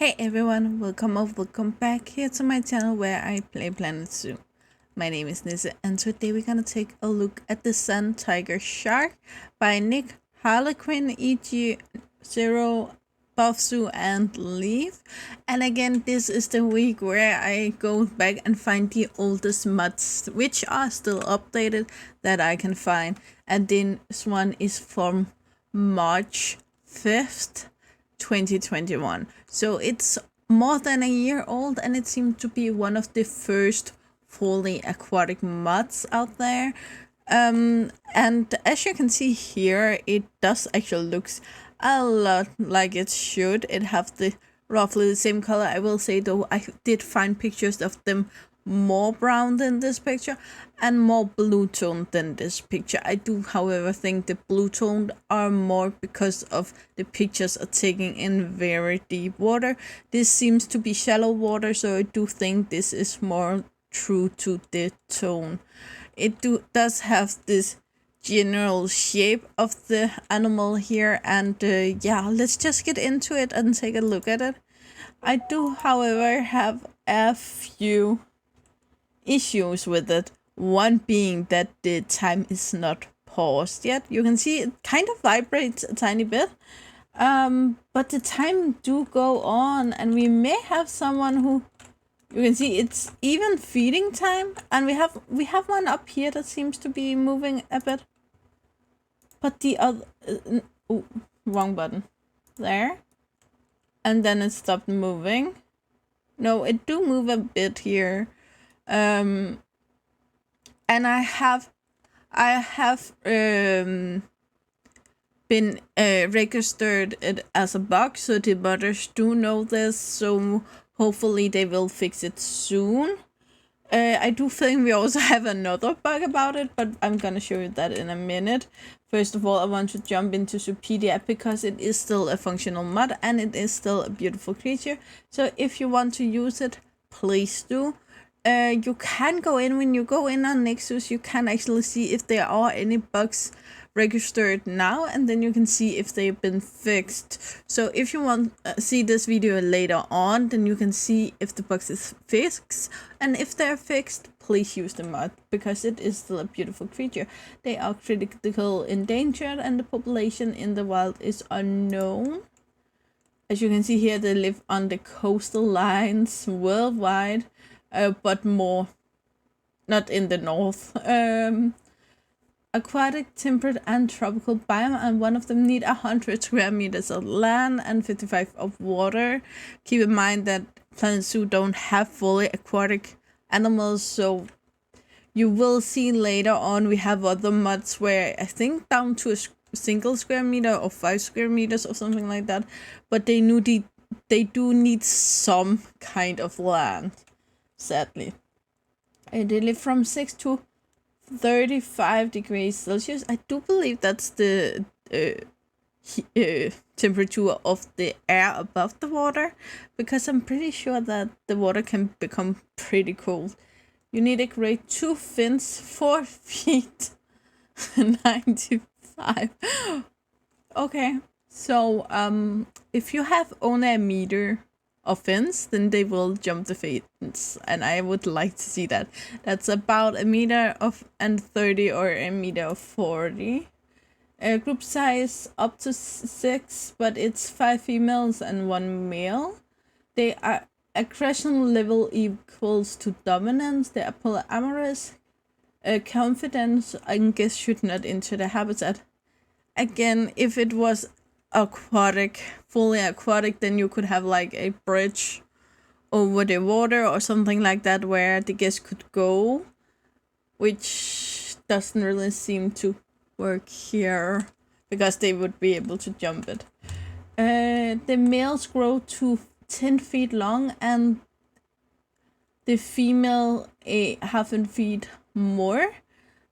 Hey everyone, welcome back here to my channel where I play Planet Zoo. My name is Nisse and today we're gonna take a look at the Sun Tiger Shark by Nick HarlequinzEg0, Buffzoo and Leaf. And again, this is the week where I go back and find the oldest mods which are still updated that I can find. And this one is from March 5th. 2021, so it's more than a year old, and it seemed to be one of the first fully aquatic mods out there. And as you can see here, it does actually looks a lot like it should. It have the roughly the same color. I will say though, I did find pictures of them more brown than this picture and more blue toned than this picture. I do however think the blue toned are more because of the pictures are taken in very deep water. This seems to be shallow water, so I do think this is more true to the tone. It does have this general shape of the animal here, and yeah, let's just get into it and take a look at it. I do however have a few issues with it, one being that the time is not paused yet. You can see it kind of vibrates a tiny bit, but the time do go on, and we may have someone who, you can see it's even feeding time, and we have one up here that seems to be moving a bit, but the other oh, wrong button there, and then it stopped moving. No, it do move a bit here. And I have been registered it as a bug, so the modders do know this, so hopefully they will fix it soon. I do think we also have another bug about it, but I'm gonna show you that in a minute. First of all, I want to jump into Zoopedia because it is still a functional mod and it is still a beautiful creature. So if you want to use it, please do. You can go in, when you go in on Nexus, you can actually see if there are any bugs registered now, and then you can see if they've been fixed. So if you want see this video later on, then you can see if the bugs is fixed, and if they're fixed, please use the mod because it is still a beautiful creature. They are critical endangered and the population in the wild is unknown. As you can see here, they live on the coastal lines worldwide. But more not in the north. Aquatic, temperate and tropical biome, and one of them need 100 square meters of land and 55 of water. Keep in mind that Planet Zoo don't have fully aquatic animals, so you will see later on we have other mods where I think down to a single square meter or 5 square meters or something like that, but they do need some kind of land. Sadly, they live from 6 to 35 degrees Celsius. I do believe that's the temperature of the air above the water, because I'm pretty sure that the water can become pretty cold. You need a grade 2 fins, 4 feet 95. Okay, so if you have only a meter of fins, then they will jump the fence, and I would like to see that. That's about a meter of and 30 or a meter of 40. Group size up to 6, but it's 5 females and 1 male. They are aggression level equals to dominance. They are polyamorous. Confidence, I guess, should not enter the habitat. Again, if it was aquatic, fully aquatic, then you could have like a bridge over the water or something like that where the guests could go, which doesn't really seem to work here because they would be able to jump it. The males grow to 10 feet long and the female half a feet more.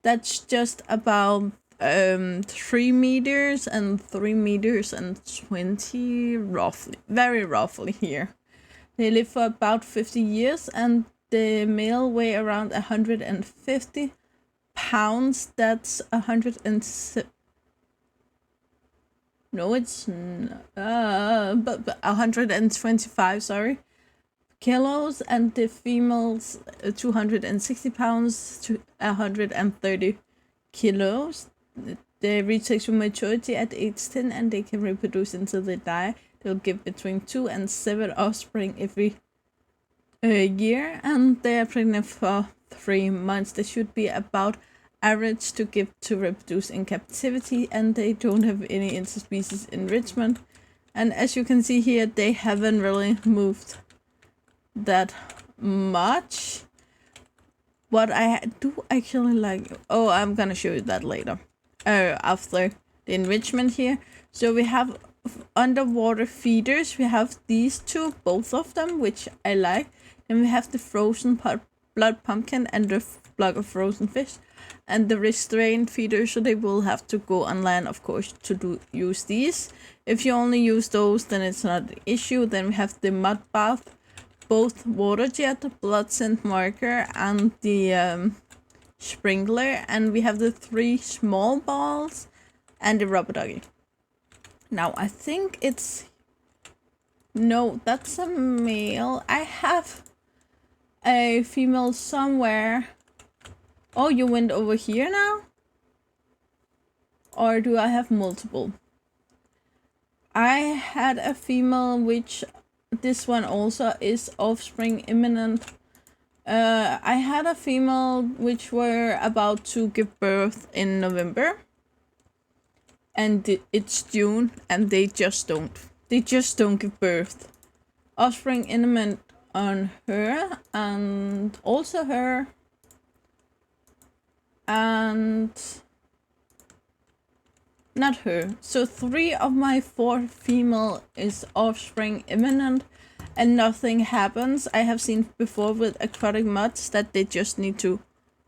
That's just about 3 meters and 3 meters and 20, roughly, very roughly here. They live for about 50 years, and the male weigh around 150 pounds. That's No, it's but 125, sorry, kilos, and the females 260 pounds to 130 kilos. They reach sexual maturity at age 10 and they can reproduce until they die. They'll give between 2 and 7 offspring every year, and they are pregnant for 3 months. They should be about average to give to reproduce in captivity, and they don't have any interspecies enrichment. And as you can see here, they haven't really moved that much. What I do actually like, oh, I'm gonna show you that later, after the enrichment here. So we have underwater feeders. We have these two, both of them, which I like. And we have the frozen blood pumpkin and the block of frozen fish, and the restrained feeders. So they will have to go on land, of course, to use these. If you only use those, then it's not an issue. Then we have the mud bath, both water jet, blood scent marker, and the sprinkler. And we have the 3 small balls and the rubber doggy. Now I think it's, no, that's a male. I have a female somewhere. Oh, you went over here now? Or do I have multiple? I had a female, which this one also is offspring imminent. I had a female which were about to give birth in November. And it's June and they just don't give birth. Offspring imminent on her, and also her, and not her. So 3 of my 4 female is offspring imminent, and nothing happens. I have seen before with aquatic mutts that they just need to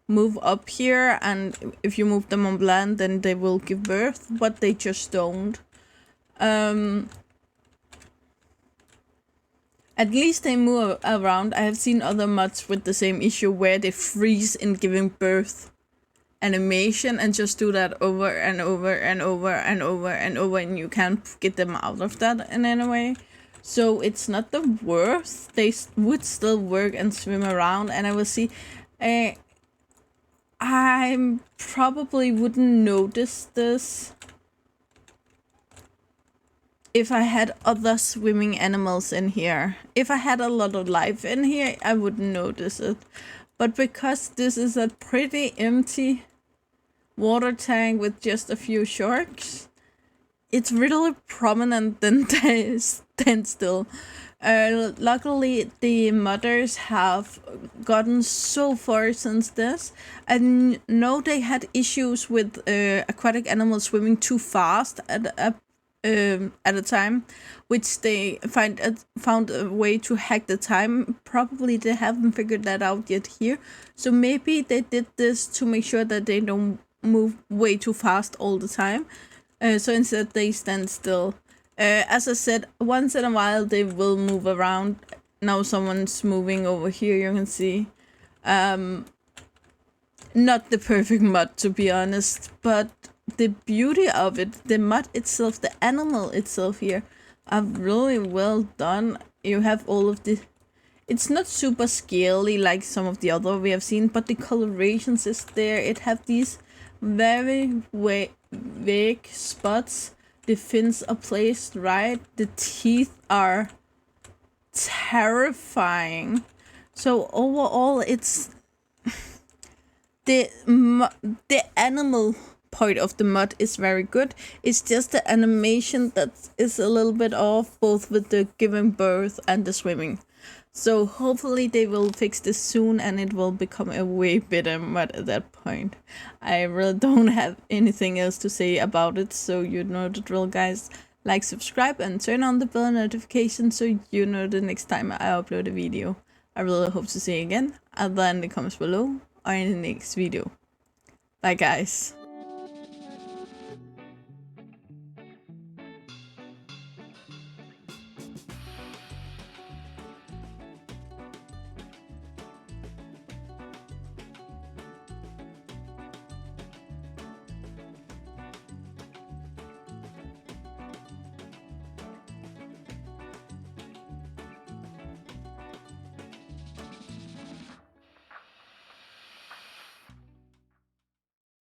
move up here, and if you move them on land, then they will give birth, but they just don't. At least they move around. I have seen other mutts with the same issue where they freeze in giving birth animation and just do that over and over and over and over and over, and you can't get them out of that in any way. So it's not the worst. They would still work and swim around, and I will see. I probably wouldn't notice this if I had other swimming animals in here. If I had a lot of life in here, I wouldn't notice it. But because this is a pretty empty water tank with just a few sharks, it's really prominent than they stand still. Luckily, the mothers have gotten so far since this. I know they had issues with aquatic animals swimming too fast at a time, which they found a way to hack the time. Probably they haven't figured that out yet here. So maybe they did this to make sure that they don't move way too fast all the time. So instead they stand still. As I said, once in a while they will move around. Now someone's moving over here, you can see. Not the perfect mud, to be honest, but the beauty of it, the mud itself, the animal itself here, are really well done. You have all of the... It's not super scaly like some of the other we have seen, but the colorations is there. It have these very vague spots. The fins are placed right. The teeth are terrifying. So overall, it's the animal part of the mud is very good. It's just the animation that is a little bit off, both with the giving birth and the swimming. So hopefully they will fix this soon and it will become a way better mud at that point. I really don't have anything else to say about it, so you know the drill, guys. Like, subscribe, and turn on the bell notification so you know the next time I upload a video. I really hope to see you again, either in the comments below or in the next video. Bye, guys.